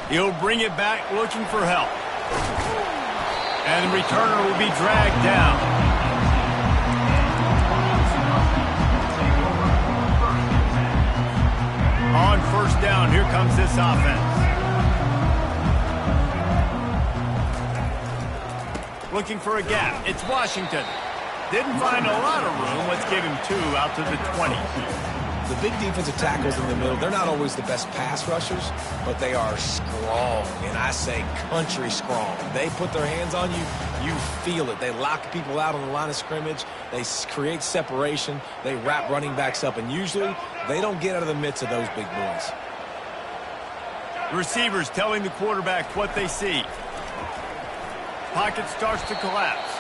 He'll bring it back looking for help. And the returner will be dragged down. On first down, here comes this offense. Looking for a gap. It's Washington. Didn't find a lot of room. Let's give him 2 out to the 20. The big defensive tackles in the middle, they're not always the best pass rushers, but they are strong, and I say country strong. They put their hands on you, you feel it. They lock people out on the line of scrimmage. They create separation. They wrap running backs up, and usually they don't get out of the midst of those big boys. The receivers telling the quarterback what they see. Pocket starts to collapse.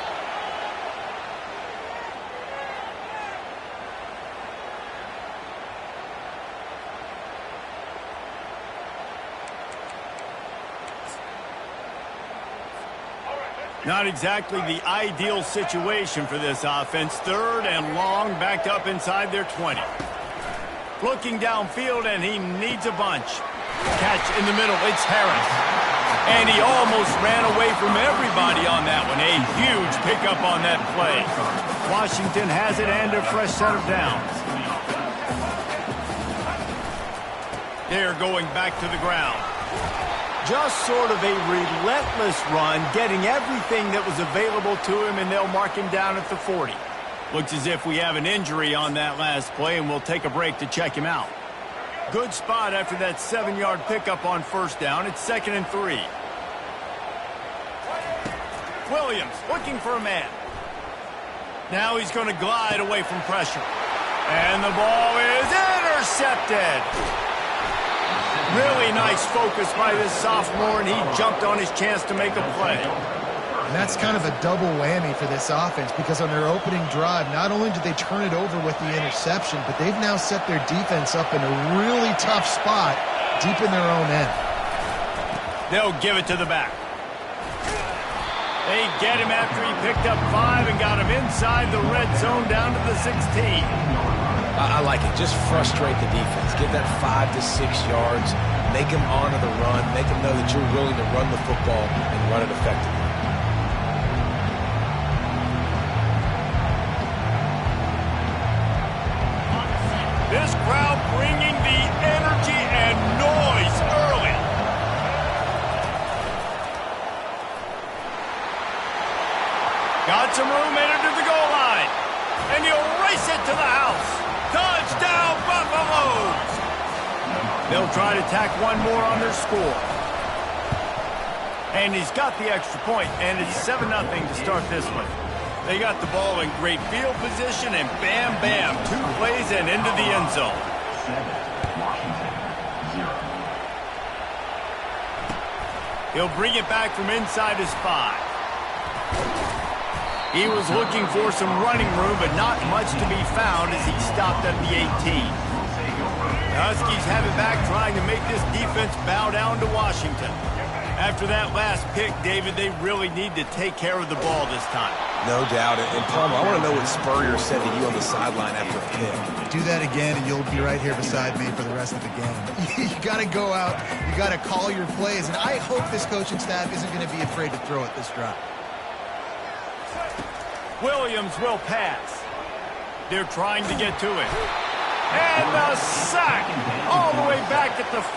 Not exactly the ideal situation for this offense. 3rd and long, backed up inside their 20. Looking downfield, and he needs a bunch. Catch in the middle, it's Harris. And he almost ran away from everybody on that one. A huge pickup on that play. Washington has it and a fresh set of downs. They're going back to the ground. Just sort of a relentless run, getting everything that was available to him, and they'll mark him down at the 40. Looks as if we have an injury on that last play, and we'll take a break to check him out. Good spot after that 7-yard pickup on first down. It's 2nd and 3. Williams looking for a man. Now he's going to glide away from pressure. And the ball is intercepted. Really nice focus by this sophomore, and he jumped on his chance to make a play. And that's kind of a double whammy for this offense, because on their opening drive, not only did they turn it over with the interception, but they've now set their defense up in a really tough spot deep in their own end. They'll give it to the back. They get him after he picked up 5 and got him inside the red zone down to the 16. I like it. Just frustrate the defense. Give that 5 to 6 yards. Make them honor the run. Make them know that you're willing to run the football and run it effectively. This crowd bringing the energy and noise early. Got some room, entered to the goal line. And he'll race it to the house. Touchdown, Buffaloes! They'll try to tack one more on their score. And he's got the extra point, and it's 7-0 to start this one. They got the ball in great field position, and bam, bam, 2 plays and into the end zone. He'll bring it back from inside his 5. He was looking for some running room, but not much to be found as he stopped at the 18. The Huskies have it back, trying to make this defense bow down to Washington. After that last pick, David, they really need to take care of the ball this time. No doubt. And Palmer, I want to know what Spurrier said to you on the sideline after a pick. Do that again, and you'll be right here beside me for the rest of the game. You got to go out. You got to call your plays, and I hope this coaching staff isn't going to be afraid to throw it this drive. Williams will pass. They're trying to get to it. And the sack all the way back at the 5.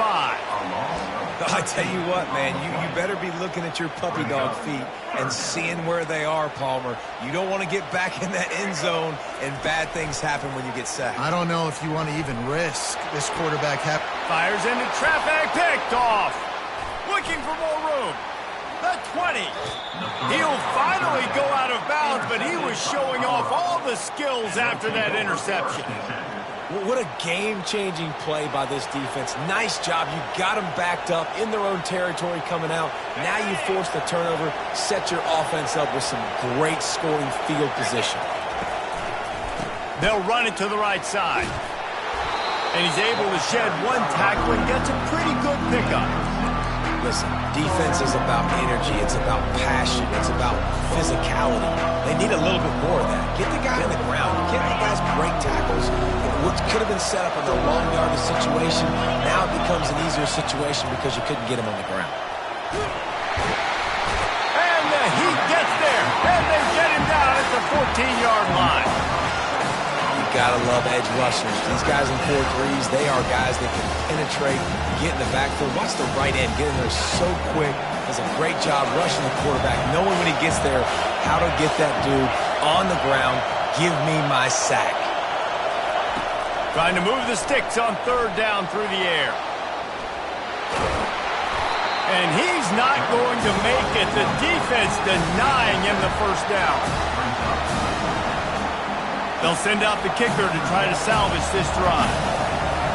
I tell you what, man, you better be looking at your puppy dog feet and seeing where they are, Palmer. You don't want to get back in that end zone and bad things happen when you get sacked. I don't know if you want to even risk this quarterback. Fires into traffic, picked off. Looking for more room. The 20. He'll finally go out of bounds, but he was showing off all the skills after that interception. What a game-changing play by this defense. Nice job. You got them backed up in their own territory coming out. Now you force the turnover, set your offense up with some great scoring field position. They'll run it to the right side. And he's able to shed one tackle and gets a pretty good pickup. Listen, defense is about energy. It's about passion. It's about physicality. They need a little bit more of that. Get the guy on the ground. Get the guys break tackles. What could have been set up in the long yardage situation. Now it becomes an easier situation because you couldn't get him on the ground. And the Heat gets there, and they get him down at the 14-yard line. You gotta love edge rushers. These guys in 4-3s, they are guys that can penetrate, get in the backfield. Watch the right end get in there so quick. Does a great job rushing the quarterback, knowing when he gets there how to get that dude on the ground. Give me my sack. Trying to move the sticks on 3rd down through the air. And he's not going to make it. The defense denying him the 1st down. They'll send out the kicker to try to salvage this drive.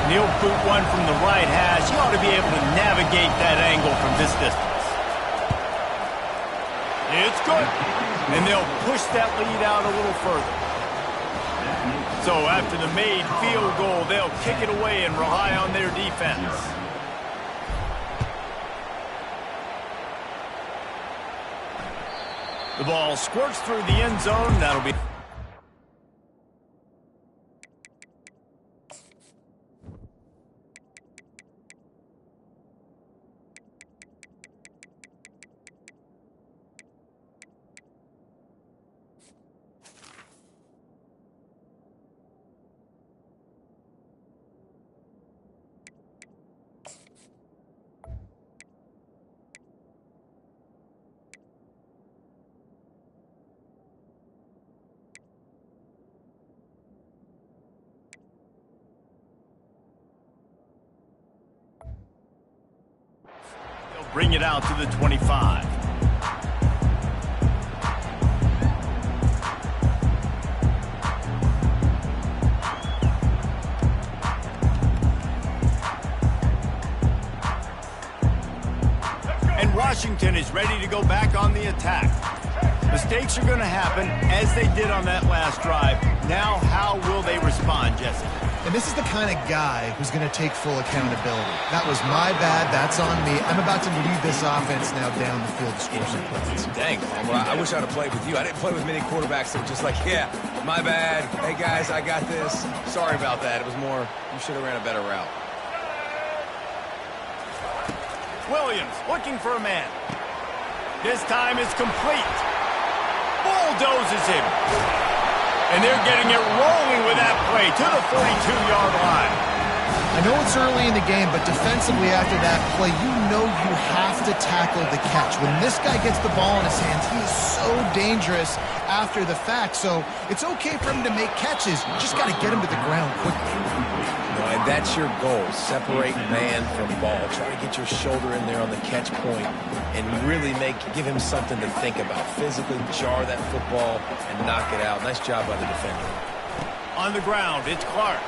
And he'll boot one from the right hash. He ought to be able to navigate that angle from this distance. It's good. And they'll push that lead out a little further. So after the made field goal, they'll kick it away and rely on their defense. The ball squirts through the end zone. That'll be... Bring it out to the 25. And Washington is ready to go back on the attack. Mistakes are going to happen, as they did on that last drive. Now, how will they respond, Jesse? And this is the kind of guy who's going to take full accountability. That was my bad. That's on me. I'm about to lead this offense now down the field to score some points. Dang, Palmer, I wish I'd have played with you. I didn't play with many quarterbacks that were just like, yeah, my bad. Hey, guys, I got this. Sorry about that. It was more, you should have ran a better route. Williams looking for a man. This time it's complete. Bulldozes him. And they're getting it rolling with that play to the 42-yard line. I know it's early in the game, but defensively after that play, you know you have to tackle the catch. When this guy gets the ball in his hands, he is so dangerous after the fact. So it's okay for him to make catches. You just got to get him to the ground quickly. And that's your goal. Separate man from ball. Try to get your shoulder in there on the catch point and really give him something to think about. Physically jar that football and knock it out. Nice job by the defender. On the ground, it's Clark.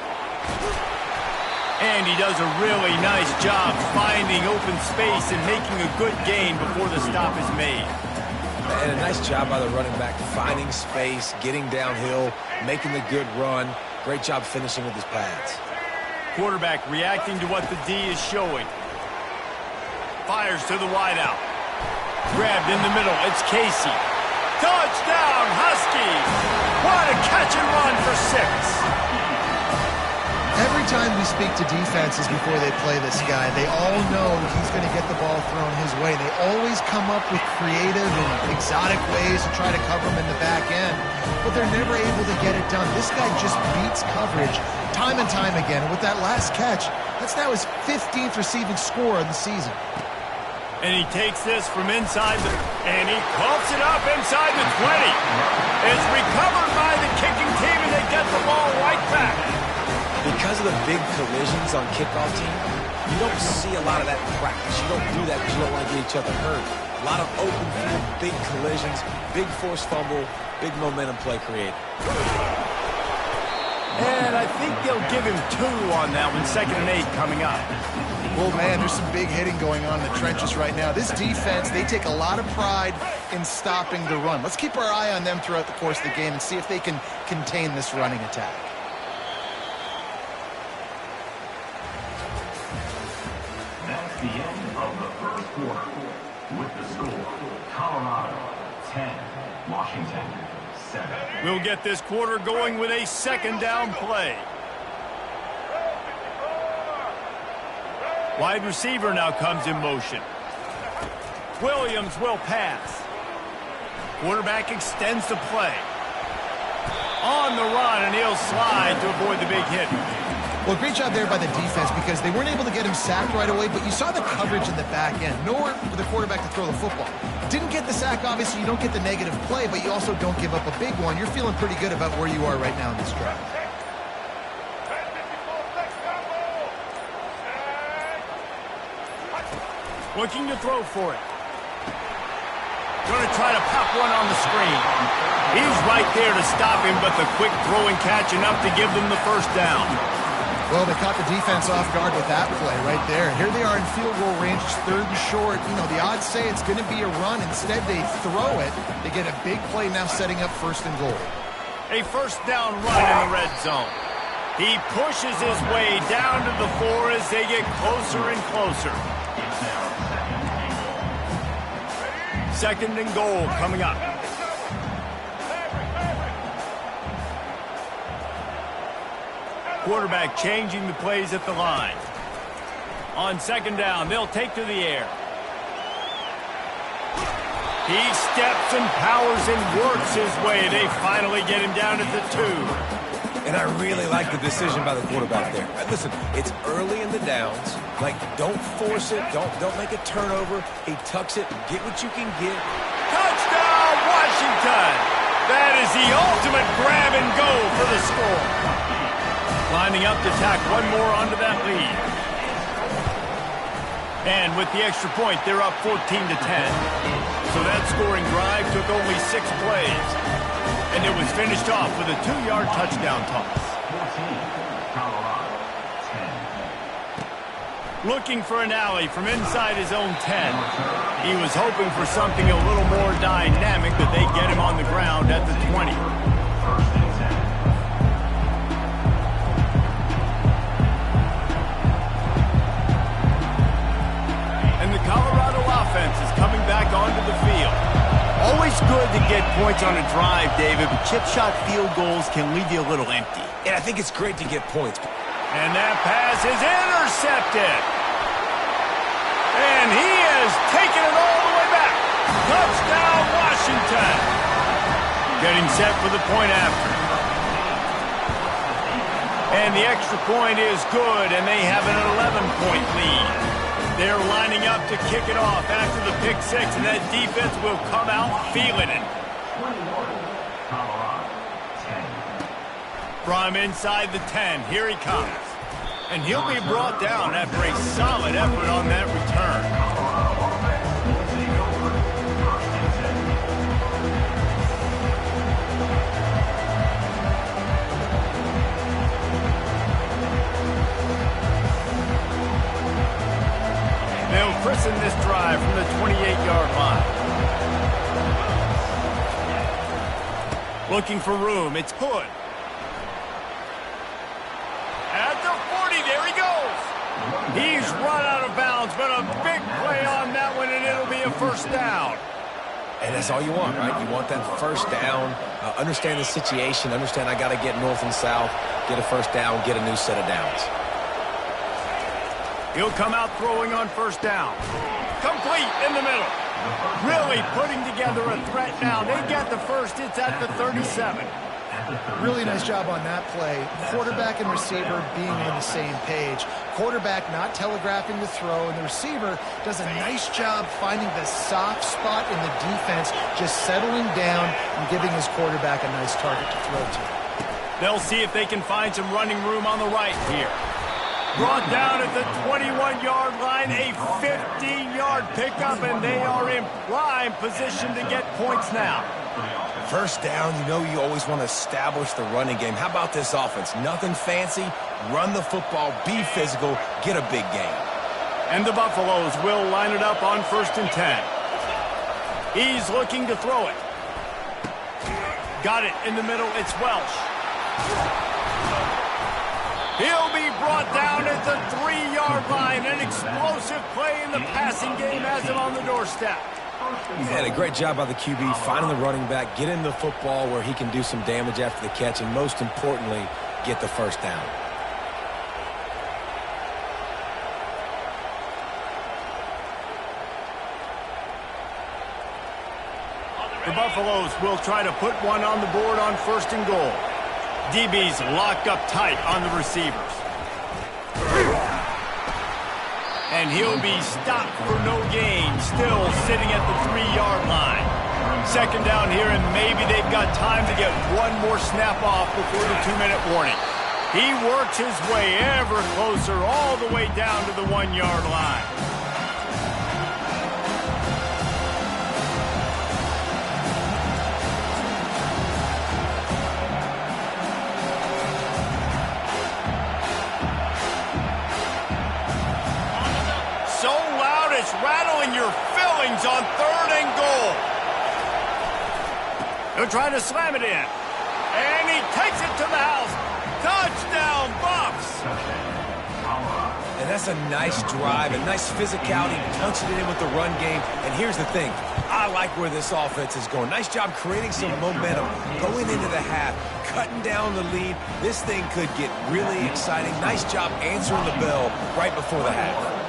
And he does a really nice job finding open space and making a good gain before the stop is made. And a nice job by the running back, finding space, getting downhill, making the good run. Great job finishing with his pads. Quarterback reacting to what the D is showing. Fires to the wideout. Grabbed in the middle. It's Casey. Touchdown, Huskies! What a catch and run for 6. Every time we speak to defenses before they play this guy, they all know he's going to get the ball thrown his way. They always come up with creative and exotic ways to try to cover him in the back end, but they're never able to get it done. This guy just beats coverage time and time again. And with that last catch, that's now his 15th receiving score of the season. And he takes this from inside and he coughs it up inside the 20. It's recovered by the kicking team, and they get the ball right back. Because of the big collisions on kickoff team, you don't see a lot of that in practice. You don't do that because you don't want to get each other hurt. A lot of open field, big collisions, big forced fumble, big momentum play created. And I think they'll give him 2 on that one. 2nd and 8 coming up. Well, man, there's some big hitting going on in the trenches right now. This defense, they take a lot of pride in stopping the run. Let's keep our eye on them throughout the course of the game and see if they can contain this running attack. That's the end of the first quarter. With the score, Colorado 10, Washington 7. We'll get this quarter going with a 2nd down play. Wide receiver now comes in motion. Williams will pass. Quarterback extends the play. On the run, and he'll slide to avoid the big hit. Well, great job there by the defense because they weren't able to get him sacked right away, but you saw the coverage in the back end. Nowhere for the quarterback to throw the football. Didn't get the sack, obviously. You don't get the negative play, but you also don't give up a big one. You're feeling pretty good about where you are right now in this drive. Looking to throw for it. Going to try to pop one on the screen. He's right there to stop him, but the quick throw and catch enough to give them the first down. Well, they caught the defense off guard with that play right there. Here they are in field goal range, 3rd and short. You know, the odds say it's going to be a run. Instead, they throw it. They get a big play now setting up 1st and goal. A first down run in the red zone. He pushes his way down to the 4 as they get closer and closer. 2nd and goal coming up. Quarterback changing the plays at the line. On 2nd down, they'll take to the air. He steps and powers and works his way. They finally get him down at the 2. And I really like the decision by the quarterback there. Listen, it's early in the downs. Like, don't force it. Don't make a turnover. He tucks it. Get what you can get. Touchdown, Washington! That is the ultimate grab and go for the score. Lining up to tack one more onto that lead. And with the extra point, they're up 14-10. So that scoring drive took only 6 plays. And it was finished off with a 2-yard touchdown toss. 14, Colorado, 10. Looking for an alley from inside his own 10. He was hoping for something a little more dynamic, but they get him on the ground at the 20. And the Colorado offense is coming back onto the field. Always good to get points on a drive, David, but chip shot field goals can leave you a little empty. And I think it's great to get points. And that pass is intercepted. And he has taken it all the way back. Touchdown, Washington. Getting set for the point after. And the extra point is good, and they have an 11-point lead. They're lining up to kick it off after the pick 6, and that defense will come out feeling it. 21, Colorado, 10. From inside the 10, here he comes. And he'll be brought down after a solid effort on that return. Colorado offense will take over 1st and 10. They'll christen this drive from the 28-yard line. Looking for room, it's Hood. At the 40, there he goes. He's run out of bounds, but a big play on that one, and it'll be a first down. And that's all you want, right? You want that first down. Understand the situation. Understand I got to get north and south, get a first down, get a new set of downs. He'll come out throwing on first down. Complete in the middle. Really putting together a threat now. They get the first. It's at the 37. Really nice job on that play. Quarterback and receiver being on the same page. Quarterback not telegraphing the throw, and the receiver does a nice job finding the soft spot in the defense, just settling down and giving his quarterback a nice target to throw to. They'll see if they can find some running room on the right here. Brought down at the 21-yard line, a 15-yard pickup, and they are in prime position to get points now. First down, you know you always want to establish the running game. How about this offense? Nothing fancy. Run the football, be physical, get a big gain. And the Buffaloes will line it up on 1st and 10. He's looking to throw it. Got it in the middle. It's Welsh. He'll be brought down at the 3-yard line. An explosive play in the passing game has him on the doorstep. And a great job by the QB finding the running back, get him the football where he can do some damage after the catch, and most importantly, get the first down. Buffaloes will try to put one on the board on 1st and goal. DB's locked up tight on the receivers. And he'll be stopped for no gain, still sitting at the 3-yard line. 2nd down here, and maybe they've got time to get one more snap off before the 2-minute warning. He works his way ever closer all the way down to the 1-yard line. So loud it's rattling your fillings on 3rd and goal. They're trying to slam it in. And he takes it to the house. Touchdown, Buffs! And that's a nice drive, a nice physicality, punching it in with the run game. And here's the thing. I like where this offense is going. Nice job creating some momentum, going into the half, cutting down the lead. This thing could get really exciting. Nice job answering the bell right before the half.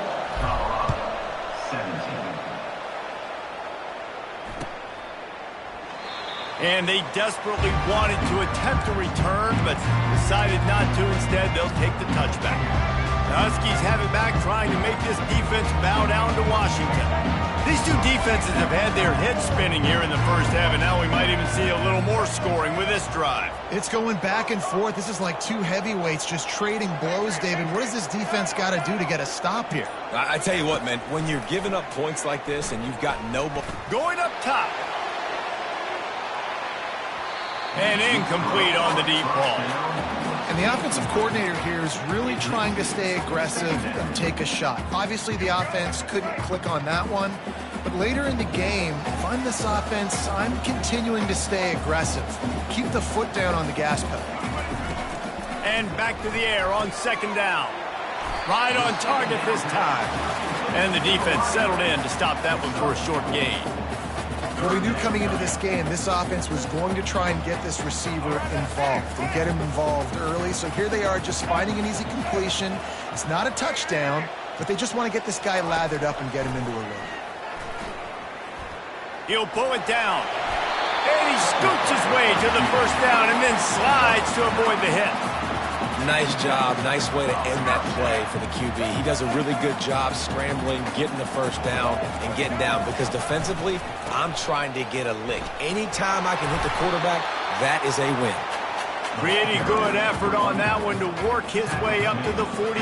And they desperately wanted to attempt a return, but decided not to. Instead, they'll take the touchback. The Huskies have it back, trying to make this defense bow down to Washington. These two defenses have had their heads spinning here in the first half, and now we might even see a little more scoring with this drive. It's going back and forth. This is like two heavyweights just trading blows, David. What does this defense got to do to get a stop here? I tell you what, man, when you're giving up points like this and you've got no... Going up top. And incomplete on the deep ball. And the offensive coordinator here is really trying to stay aggressive and take a shot. Obviously, the offense couldn't click on that one. But later in the game, if I'm this offense, I'm continuing to stay aggressive. Keep the foot down on the gas pedal. And back to the air on 2nd down. Right on target this time. And the defense settled in to stop that one for a short gain. Well, we knew coming into this game, this offense was going to try and get this receiver involved and get him involved early. So here they are just finding an easy completion. It's not a touchdown, but they just want to get this guy lathered up and get him into a rhythm. He'll pull it down. And he scoots his way to the 1st down and then slides to avoid the hit. Nice job. Nice way to end that play for the QB. He does a really good job scrambling, getting the 1st down, and getting down. Because defensively, I'm trying to get a lick. Anytime I can hit the quarterback, that is a win. Pretty good effort on that one to work his way up to the 42.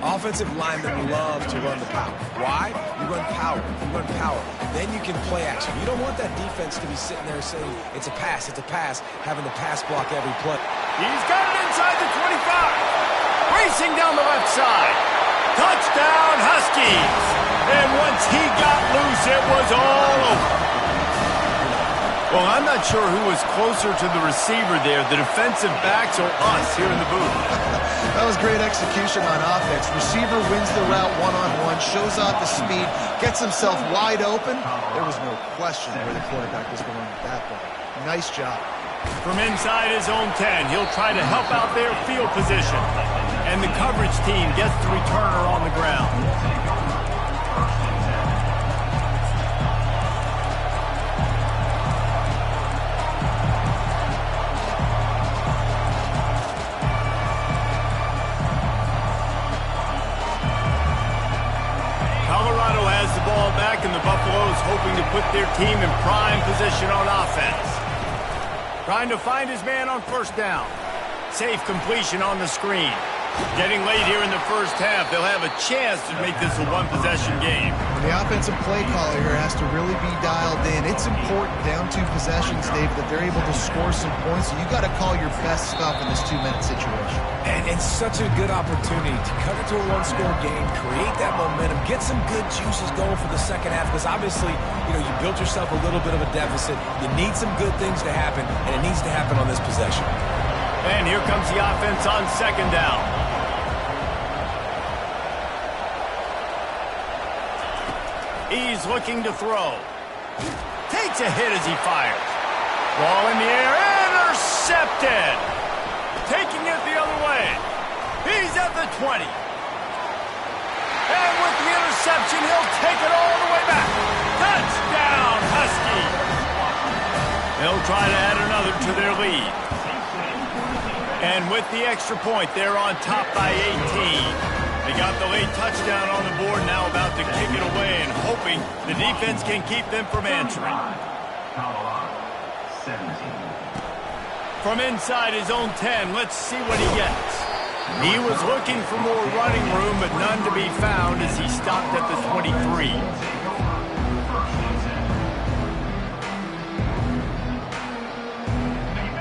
Offensive linemen love to run the power. Why? You run power. You run power. Then you can play action. You don't want that defense to be sitting there saying, it's a pass, having to pass block every play. He's got it inside the 25. Racing down the left side. Touchdown, Huskies. And once he got loose, it was all over. Well, I'm not sure who was closer to the receiver there, the defensive backs or us here in the booth. That was great execution on offense. Receiver wins the route one-on-one, shows off the speed, gets himself wide open. There was no question where the quarterback was going with that ball. Nice job. From inside his own 10, he'll try to help out their field position. And the coverage team gets the returner on the ground. Colorado has the ball back, and the Buffaloes hoping to put their team in prime position on offense. Trying to find his man on 1st down. Safe completion on the screen. Getting late here in the first half, they'll have a chance to make this a one-possession game. The offensive play caller here has to really be dialed in. It's important down 2 possessions, Dave, that they're able to score some points. So you got to call your best stuff in this 2-minute situation. And such a good opportunity to cut it to a 1-score game, create that momentum, get some good juices going for the second half. Because obviously, you built yourself a little bit of a deficit. You need some good things to happen, and it needs to happen on this possession. And here comes the offense on 2nd down. He's looking to throw. Takes a hit as he fires. Ball in the air, intercepted. Taking it the other way. He's at the 20. And with the interception, he'll take it all the way back. Touchdown, Huskies. They'll try to add another to their lead. And with the extra point, they're on top by 18. They got the late touchdown on the board, now about to kick it away and hoping the defense can keep them from answering. Colorado, 17. From inside his own 10, let's see what he gets. He was looking for more running room, but none to be found as he stopped at the 23.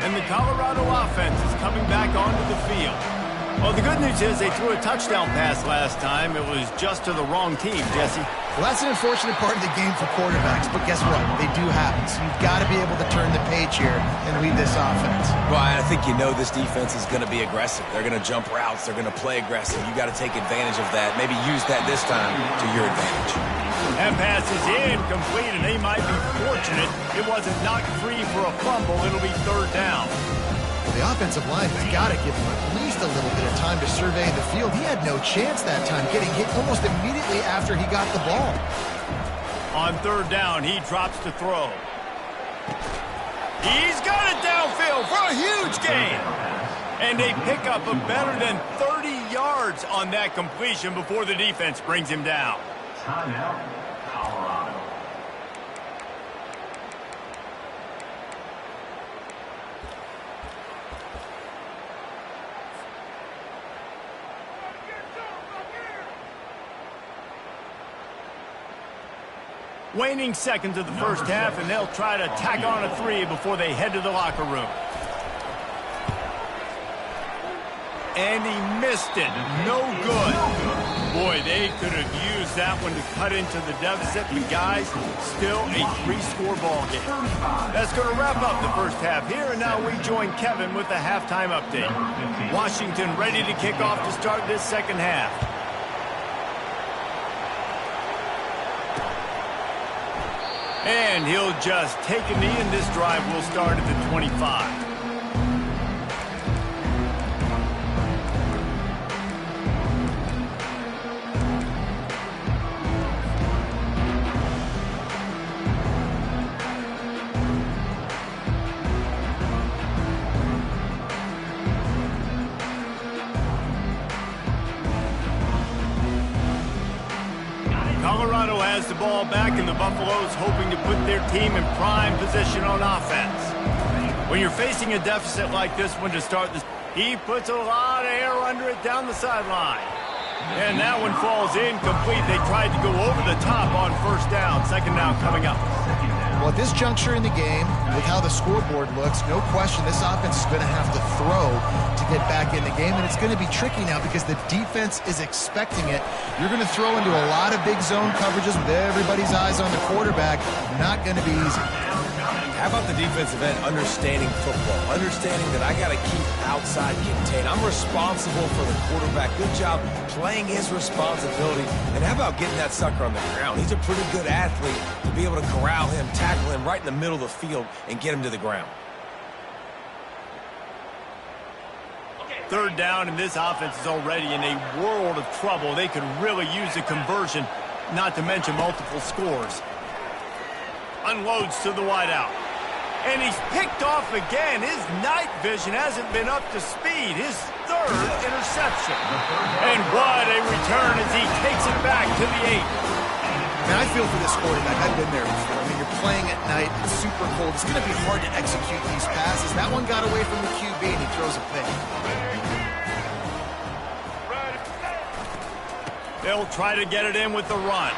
And the Colorado offense is coming back onto the field. Well, the good news is they threw a touchdown pass last time. It was just to the wrong team, Jesse. Well, that's an unfortunate part of the game for quarterbacks, but guess what? They do happen. So you've got to be able to turn the page here and lead this offense. Well, I think you know this defense is going to be aggressive. They're going to jump routes. They're going to play aggressive. You got to take advantage of that. Maybe use that this time to your advantage. That pass is incomplete, and they might be fortunate it wasn't knocked free for a fumble. It'll be third down. Well, the offensive line has got to give him at least a little bit of time to survey the field. He had no chance that time, getting hit almost immediately after he got the ball. On third down, he drops to throw. He's got it downfield for a huge gain. And they pick up a better than 30 yards on that completion before the defense brings him down. Timeout, Colorado. Waning seconds of the first half, and they'll try to tack on a 3 before they head to the locker room. And he missed it. No good. Boy, they could have used that one to cut into the deficit, but guys, still a 3-score ball game. That's going to wrap up the first half here, and now we join Kevin with the halftime update. Washington ready to kick off to start this second half. And he'll just take a knee, and this drive will start at the 25. Colorado has the ball back, and the Buffaloes hoping to put their team in prime position on offense. When you're facing a deficit like this one to start this, he puts a lot of air under it down the sideline. And that one falls incomplete. They tried to go over the top on first down. Second down coming up. Well, at this juncture in the game, with how the scoreboard looks, no question this offense is going to have to throw to get back in the game, and it's going to be tricky now because the defense is expecting it. You're going to throw into a lot of big zone coverages with everybody's eyes on the quarterback. Not going to be easy. How about the defensive end understanding football, understanding that I got to keep outside contained. I'm responsible for the quarterback. Good job playing his responsibility. And how about getting that sucker on the ground? He's a pretty good athlete to be able to corral him, tackle him right in the middle of the field, and get him to the ground. Third down, and this offense is already in a world of trouble. They could really use a conversion, not to mention multiple scores. Unloads to the wideout. And he's picked off again. His night vision hasn't been up to speed. His third interception. And what a return as he takes it back to the 8. Man, I feel for this quarterback. I've been there before. I mean, you're playing at night. It's super cold. It's going to be hard to execute these passes. That one got away from the QB, and he throws a pick. They'll try to get it in with the run.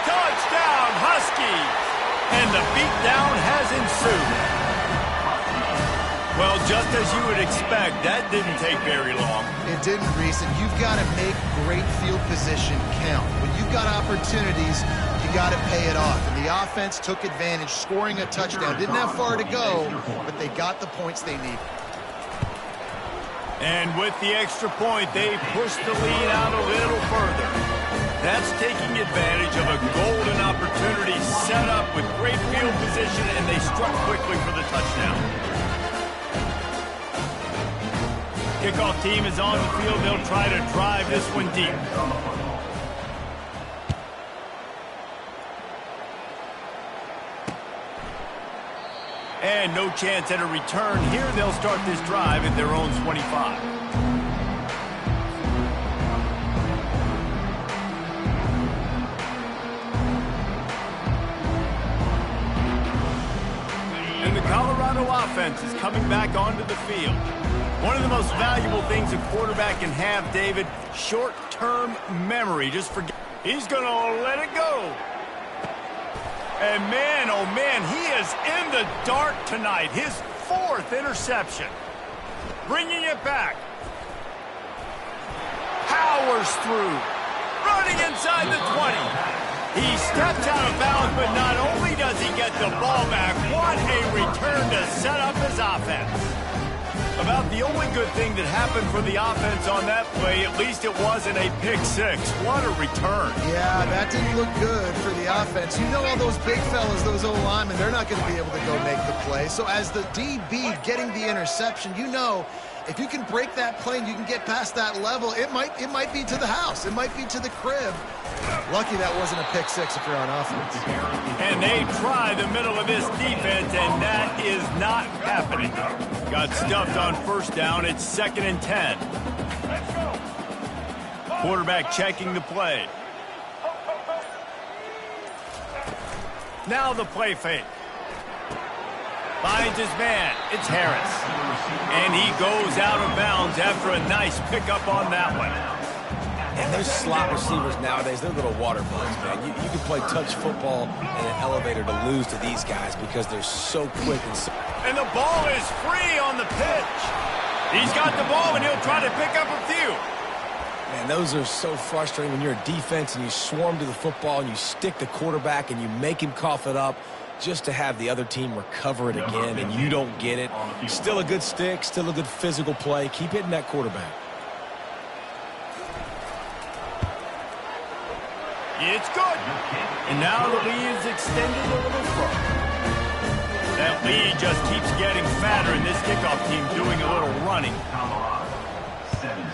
Touchdown, Huskies! And the beatdown has ensued. Well, just as you would expect, that didn't take very long. It didn't, Reese, and you've got to make great field position count. When you've got opportunities, you got to pay it off. And the offense took advantage, scoring a touchdown. Didn't have far to go, but they got the points they needed. And with the extra point, they pushed the lead out a little further. That's taking advantage of a golden opportunity set up with great field position, and they struck quickly for the touchdown. Kickoff team is on the field. They'll try to drive this one deep. And no chance at a return here. They'll start this drive at their own 25. And the Colorado offense is coming back onto the field. One of the most valuable things a quarterback can have, David, short-term memory. Just forget. He's going to let it go. And man, oh man, he is in the dark tonight. His 4th interception. Bringing it back. Powers through. Running inside the 20. He steps out of bounds, but not only does he get the ball back, what a return to set up his offense. About the only good thing that happened for the offense on that play, at least it wasn't a pick six. What a return. Yeah, that didn't look good for the offense. You know all those big fellas, those O-linemen, they're not going to be able to go make the play. So as the DB getting the interception, you know if you can break that play and you can get past that level, it might be to the house. It might be to the crib. Lucky that wasn't a pick six if you're on offense. And they try the middle of this defense, and that is not happening. Got stuffed on first down. It's 2nd and 10. Quarterback checking the play. Now the play fake. Finds his man. It's Harris. And he goes out of bounds after a nice pickup on that one. And those slot receivers nowadays, they're little water bugs, man. You can play touch football in an elevator to lose to these guys because they're so quick and so... And the ball is free on the pitch. He's got the ball, and he'll try to pick up a few. Man, those are so frustrating when you're a defense and you swarm to the football and you stick the quarterback and you make him cough it up just to have the other team recover it again and you don't get it. Still a good stick, still a good physical play. Keep hitting that quarterback. It's good. And now the lead is extended a little further. That lead just keeps getting fatter, and this kickoff team doing a little running. Colorado, 17.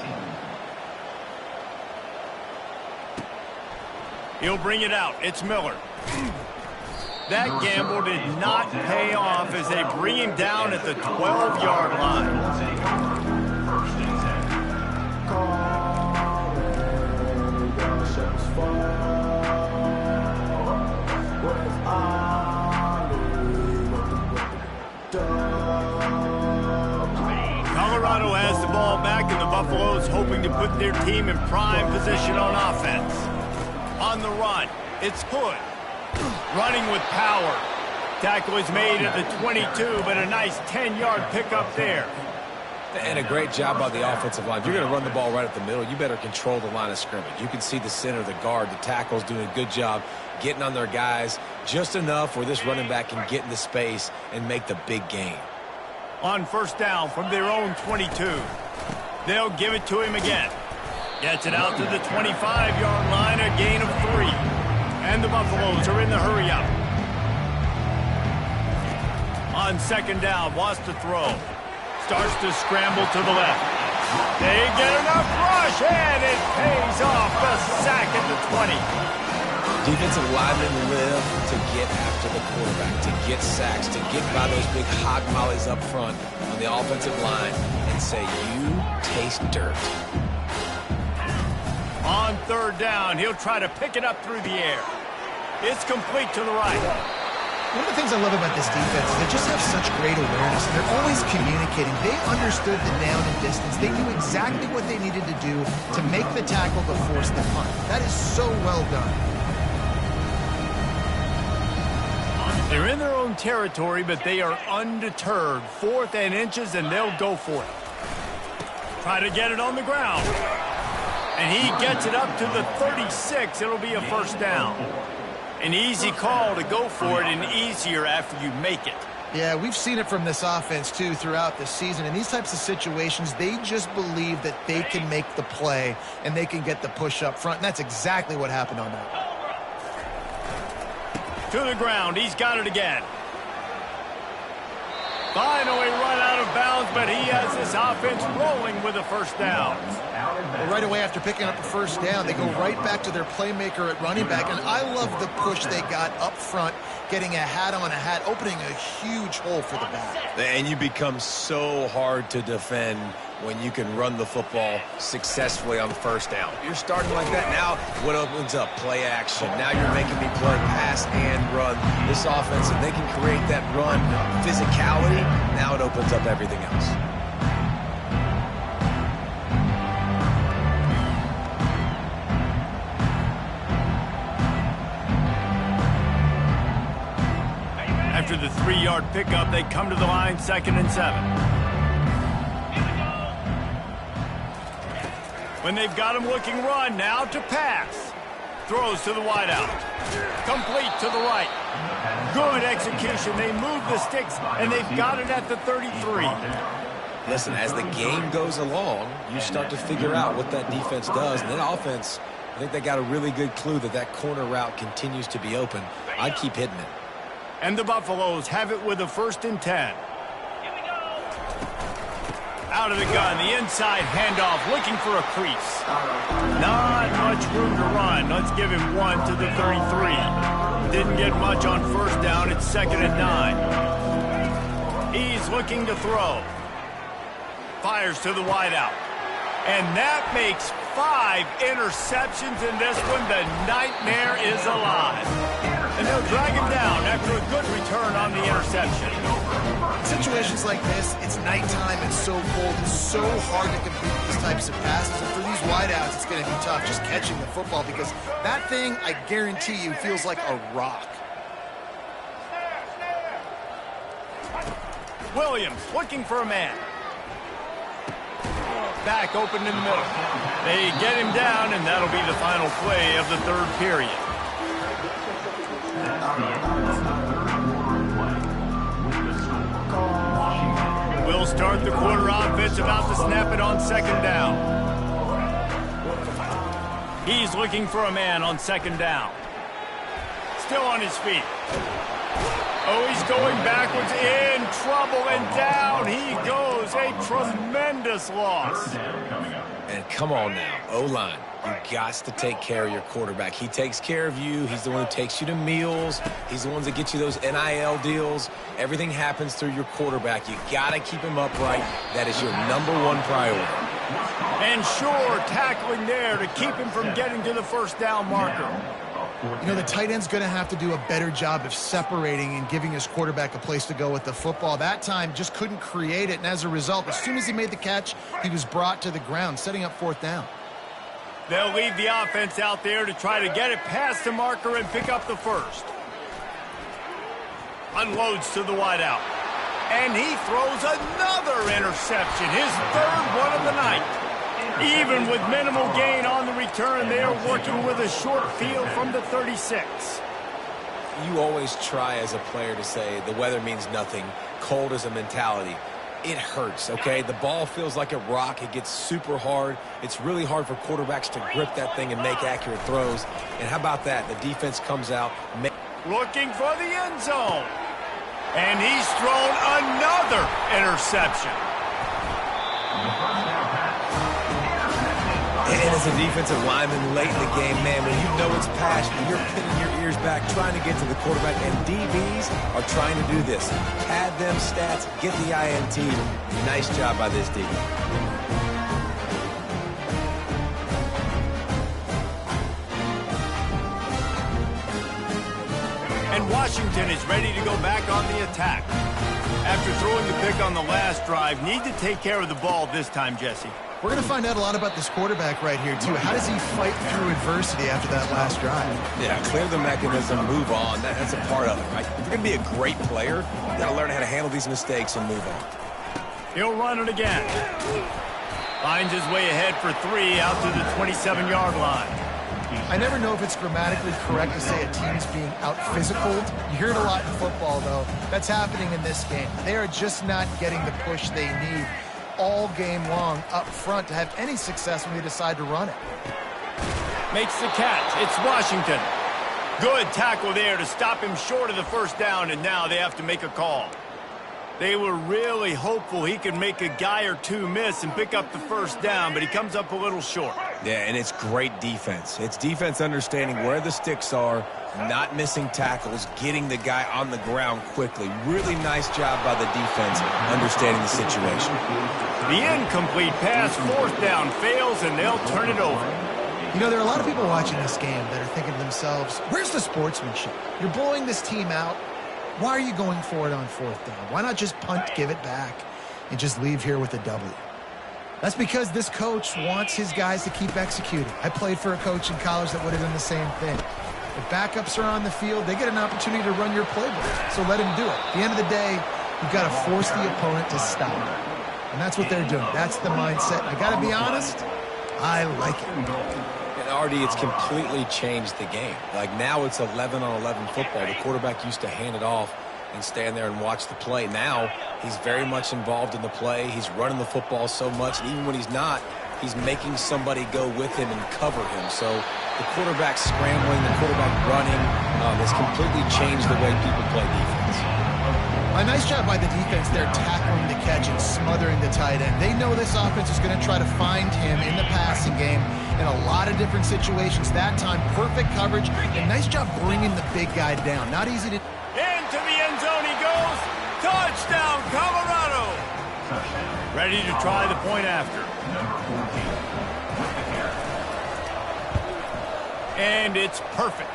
He'll bring it out. It's Miller. That gamble did not pay off as they bring him down at the 12-yard line. First and 10. Colorado has the ball back, and the Buffaloes hoping to put their team in prime position on offense. On the run, it's Hood. Running with power. Tackle is made at the 22, but a nice 10-yard pickup there. And a great job by the offensive line. If you're going to run the ball right at the middle, you better control the line of scrimmage. You can see the center, the guard, the tackle's doing a good job getting on their guys just enough where this running back can get into space and make the big gain. On first down from their own 22. They'll give it to him again. Gets it out to the 25-yard line, a gain of 3. And the Buffaloes are in the hurry up. On second down, wants to throw. Starts to scramble to the left. They get enough rush, and it pays off. The sack at the 20. Defensive linemen live to get after the quarterback, to get sacks, to get by those big hog mollies up front on the offensive line and say, you taste dirt. On third down, he'll try to pick it up through the air. It's complete to the right. One of the things I love about this defense is they just have such great awareness. They're always communicating. They understood the down and distance. They knew exactly what they needed to do to make the tackle to force the punt. That is so well done. They're in their own territory, but they are undeterred. 4th and inches, and they'll go for it. Try to get it on the ground. And he gets it up to the 36. It'll be a first down. An easy call to go for it, and easier after you make it. Yeah, we've seen it from this offense, too, throughout the season. In these types of situations, they just believe that they can make the play and they can get the push up front, and that's exactly what happened on that. To the ground. He's got it again. Finally run out of bounds, but he has this offense rolling with a first down. Well, right away after picking up a first down, they go right back to their playmaker at running back, and I love the push they got up front, getting a hat on a hat, opening a huge hole for the back. And you become so hard to defend when you can run the football successfully on first down. You're starting like that. Now what opens up? Play action. Now you're making me play pass and run. This offense, if they can create that run physicality, now it opens up everything else. After the 3-yard pickup, they come to the line, 2nd and 7. When they've got him looking run, now to pass. Throws to the wideout. Complete to the right. Good execution. They move the sticks, and they've got it at the 33. Listen, as the game goes along, you start to figure out what that defense does. And that offense, I think they got a really good clue that that corner route continues to be open. I'd keep hitting it. And the Buffaloes have it with a 1st and 10. Out of the gun, the inside handoff, looking for a crease. Not much room to run. Let's give him 1 to the 33. Didn't get much on first down. It's 2nd and 9. He's looking to throw. Fires to the wideout. And that makes 5 interceptions in this one. The nightmare is alive. And they'll drag him down after a good return on the interception. Situations like this, it's nighttime, it's so cold, it's so hard to complete these types of passes. And for these wideouts, it's going to be tough just catching the football because that thing, I guarantee you, feels like a rock. Williams looking for a man. Back open in the middle. They get him down, and that'll be the final play of the 3rd period. We'll start the quarter offense, about to snap it on 2nd down. He's looking for a man on 2nd down. Still on his feet. Oh, he's going backwards, in trouble, and down he goes. A tremendous loss. And come on now, O-line. You got to take care of your quarterback. He takes care of you. He's the one who takes you to meals. He's the ones that get you those NIL deals. Everything happens through your quarterback. You got to keep him upright. That is your #1 priority. And sure, tackling there to keep him from getting to the first down marker. You know, the tight end's going to have to do a better job of separating and giving his quarterback a place to go with the football. That time just couldn't create it, and as a result, as soon as he made the catch, he was brought to the ground, setting up 4th down. They'll leave the offense out there to try to get it past the marker and pick up the 1st. Unloads to the wideout. And he throws another interception, his 3rd one of the night. Even with minimal gain on the return, they are working with a short field from the 36. You always try as a player to say the weather means nothing. Cold is a mentality. It hurts, okay? The ball feels like a rock. It gets super hard. It's really hard for quarterbacks to grip that thing and make accurate throws. And how about that? The defense comes out. Looking for the end zone. And he's thrown another interception. And as a defensive lineman late in the game, man, when you know it's passion, you're pinning your ears back, trying to get to the quarterback, and DBs are trying to do this. Pad them stats, get the INT. Nice job by this DB. And Washington is ready to go back on the attack. After throwing the pick on the last drive, need to take care of the ball this time, Jesse. We're going to find out a lot about this quarterback right here, too. How does he fight through adversity after that last drive? Yeah, clear the mechanism, move on. That's a part of it, right? If you're going to be a great player, you got to learn how to handle these mistakes and move on. He'll run it again. Finds his way ahead for 3 out to the 27-yard line. I never know if it's grammatically correct to say a team's being out-physicaled. You hear it a lot in football, though. That's happening in this game. They are just not getting the push they need all game long up front to have any success when they decide to run it. Makes the catch. It's Washington. Good tackle there to stop him short of the first down, and now they have to make a call. They were really hopeful he could make a guy or two miss and pick up the first down, but he comes up a little short. Yeah, and it's great defense. It's defense understanding where the sticks are, not missing tackles, getting the guy on the ground quickly. Really nice job by the defense understanding the situation. The incomplete pass, fourth down, fails, and they'll turn it over. You know, there are a lot of people watching this game that are thinking to themselves, where's the sportsmanship? You're blowing this team out. Why are you going for it on fourth down? Why not just punt, give it back, and just leave here with a W? That's because this coach wants his guys to keep executing. I played for a coach in college that would have done the same thing. If backups are on the field, they get an opportunity to run your playbook, so let him do it. At the end of the day, you've got to force the opponent to stop. And that's what they're doing. That's the mindset. And I got to be honest, I like it. Artie, it's completely changed the game. Like now it's 11-on-11 football. The quarterback used to hand it off and stand there and watch the play. Now he's very much involved in the play. He's running the football so much, and even when he's not, he's making somebody go with him and cover him. So the quarterback scrambling, the quarterback running has completely changed the way people play defense. A nice job by the defense there tackling the catch and smothering the tight end. They know this offense is going to try to find him in the passing game in a lot of different situations. That time, perfect coverage, and nice job bringing the big guy down. Not easy to... Into the end zone he goes. Touchdown, Colorado. Ready to try the point after. And it's perfect.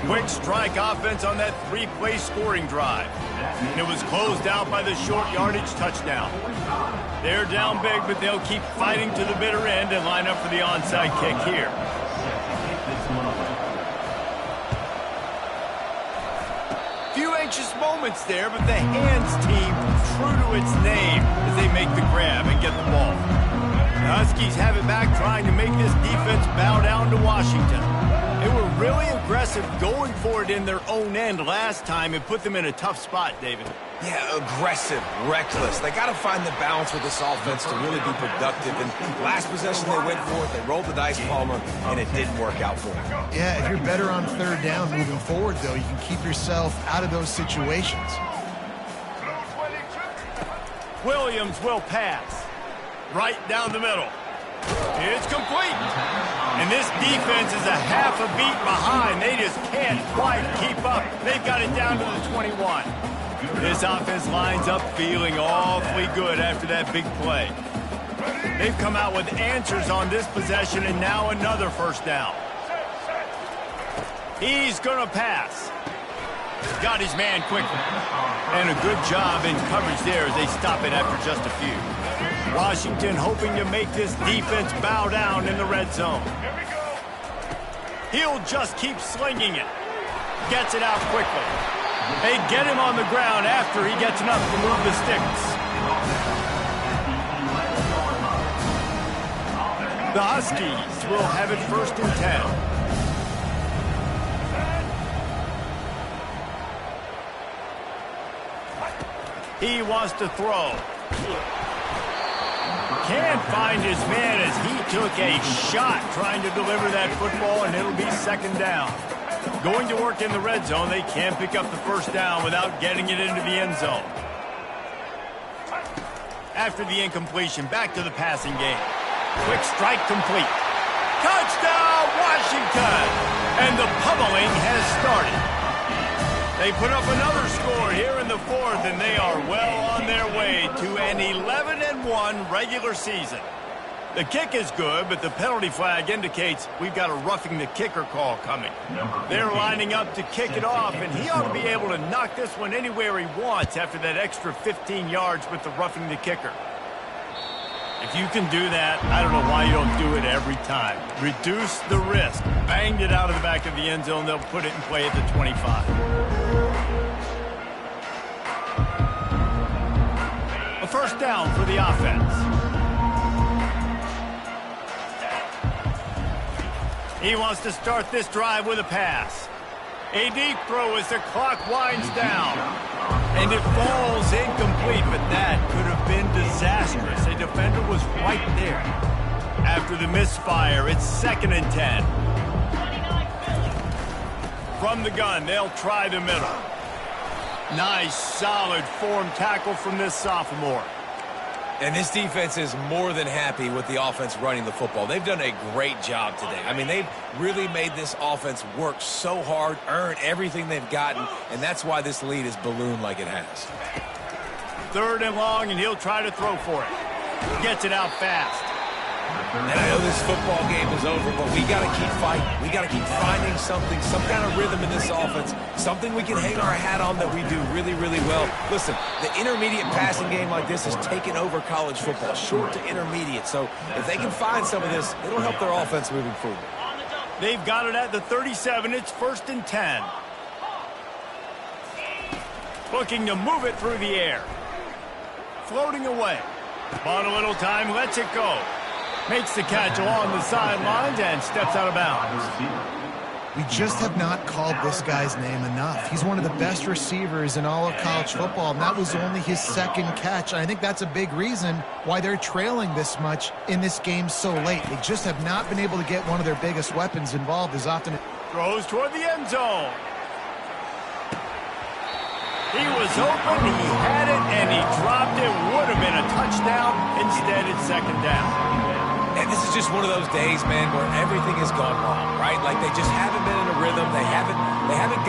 Quick strike offense on that three-play scoring drive. And it was closed out by the short yardage touchdown. They're down big, but they'll keep fighting to the bitter end and line up for the onside kick here. Few anxious moments there, but the hands team true to its name as they make the grab and get the ball. The Huskies have it back, trying to make this defense bow down to Washington. They were really aggressive going for it in their own end last time and put them in a tough spot, David. Yeah, aggressive, reckless. They got to find the balance with this offense to really be productive. And last possession they went for it, they rolled the dice, Palmer, and it didn't work out for them. Yeah, if you're better on third down moving forward, though, you can keep yourself out of those situations. Williams will pass. Right down the middle. It's complete. And this defense is a half a beat behind. They just can't quite keep up. They've got it down to the 21. This offense lines up feeling awfully good after that big play. They've come out with answers on this possession, and now another first down. He's going to pass. Got his man quickly. And a good job in coverage there as they stop it after just a few. Washington hoping to make this defense bow down in the red zone. He'll just keep slinging it. Gets it out quickly. They get him on the ground after he gets enough to move the sticks. The Huskies will have it 1st and 10. He wants to throw. Can't find his man as he took a shot trying to deliver that football, and it'll be 2nd down. Going to work in the red zone, they can't pick up the first down without getting it into the end zone. After the incompletion, back to the passing game. Quick strike complete. Touchdown, Washington! And the pummeling has started. They put up another score here in the 4th, and they are well on their way to an 11-1 regular season. The kick is good, but the penalty flag indicates we've got a roughing the kicker call coming. They're lining up to kick it off, and he ought to be able to knock this one anywhere he wants after that extra 15 yards with the roughing the kicker. If you can do that, I don't know why you don't do it every time. Reduce the risk. Banged it out of the back of the end zone. They'll put it in play at the 25. A first down for the offense. He wants to start this drive with a pass. A deep throw as the clock winds down. And it falls incomplete, but that could have been disastrous. A defender was right there. After the misfire, it's 2nd and 10. From the gun, they'll try the middle. Nice, solid form tackle from this sophomore. And this defense is more than happy with the offense running the football. They've done a great job today. I mean, they've really made this offense work so hard, earn everything they've gotten, and that's why this lead is ballooned like it has. 3rd and long, and he'll try to throw for it. Gets it out fast. And I know this football game is over, but we got to keep fighting. We got to keep finding something, some kind of rhythm in this offense, something we can hang our hat on that we do really, really well. Listen, the intermediate passing game like this has taken over college football, short to intermediate. So if they can find some of this, it'll help their offense moving forward. They've got it at the 37. It's 1st and 10. Looking to move it through the air. Floating away. Bought a little time, lets it go. Makes the catch along the sidelines and steps out of bounds. We just have not called this guy's name enough. He's one of the best receivers in all of college football, and that was only his 2nd catch. I think that's a big reason why they're trailing this much in this game so late. They just have not been able to get one of their biggest weapons involved as often. Throws toward the end zone. He was open, he had it, and he dropped it. Would have been a touchdown. Instead, it's 2nd down. And this is just one of those days, man, where everything has gone wrong, right? Like they just haven't been in a rhythm. They haven't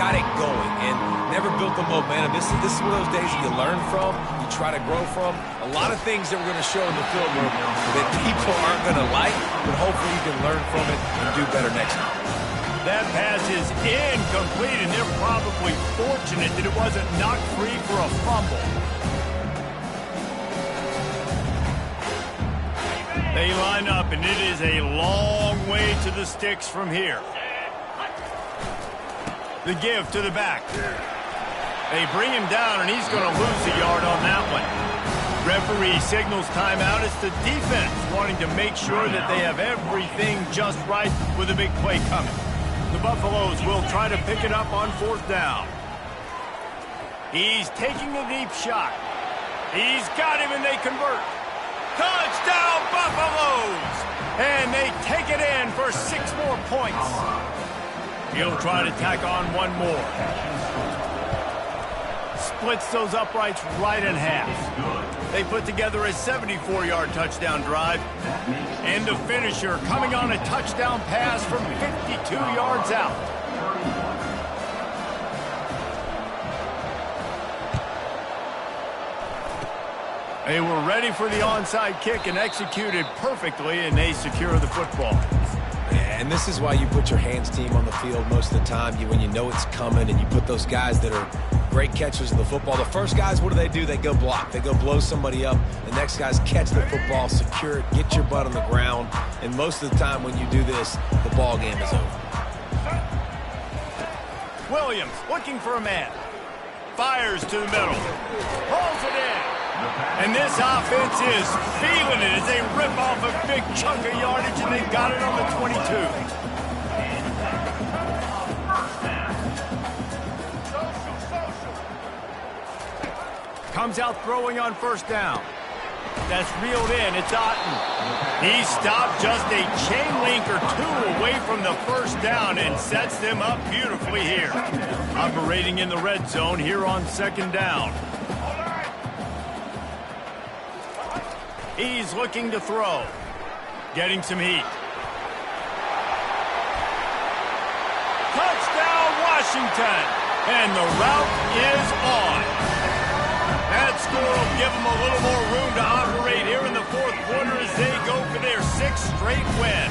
got it going and never built the momentum. This is one of those days you learn from, you try to grow from. A lot of things that we're going to show in the film room that people aren't going to like, but hopefully you can learn from it and do better next time. That pass is incomplete, and they're probably fortunate that it wasn't knocked free for a fumble. They line up, and it is a long way to the sticks from here. The give to the back. They bring him down, and he's going to lose a yard on that one. Referee signals timeout. It's the defense wanting to make sure that they have everything just right with a big play coming. The Buffaloes will try to pick it up on 4th down. He's taking a deep shot. He's got him, and they convert. Touchdown, Buffaloes! And they take it in for 6 more points. He'll try to tack on one more. Splits those uprights right in half. They put together a 74-yard touchdown drive. And the finisher coming on a touchdown pass from 52 yards out. They were ready for the onside kick and executed perfectly, and they secure the football. Yeah, and this is why you put your hands team on the field most of the time. When you know it's coming, and you put those guys that are great catchers of the football. The first guys, what do? They go block. They go blow somebody up. The next guys catch the football, secure it, get your butt on the ground. And most of the time when you do this, the ball game is over. Williams looking for a man. Fires to the middle. Pulls it in. And this offense is feeling it as they rip off a big chunk of yardage, and they've got it on the 22. Comes out throwing on 1st down. That's reeled in. It's Otten. He stopped just a chain link or 2 away from the 1st down and sets them up beautifully here. Operating in the red zone here on 2nd down. He's looking to throw. Getting some heat. Touchdown, Washington. And the route is on. That score will give them a little more room to operate here in the 4th quarter as they go for their 6th straight win.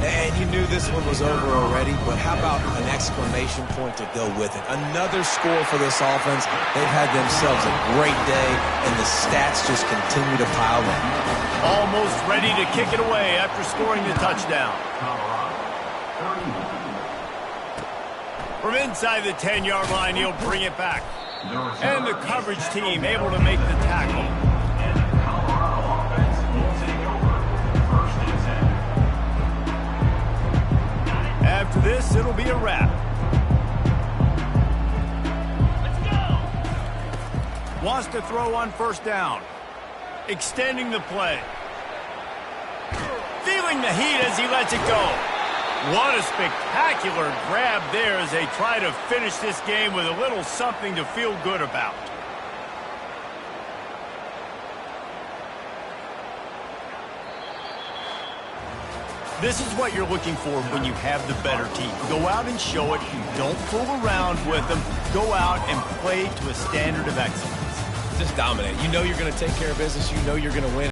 And you knew this one was over already, but how about an exclamation point to go with it? Another score for this offense. They've had themselves a great day, and the stats just continue to pile up. Almost ready to kick it away after scoring the touchdown. From inside the 10-yard line, he'll bring it back. And the coverage team able to make the tackle. After this, it'll be a wrap. Let's go. Wants to throw on 1st down. Extending the play. Feeling the heat as he lets it go. What a spectacular grab there as they try to finish this game with a little something to feel good about. This is what you're looking for when you have the better team. Go out and show it. Don't fool around with them. Go out and play to a standard of excellence. Just dominate. You know you're going to take care of business. You know you're going to win.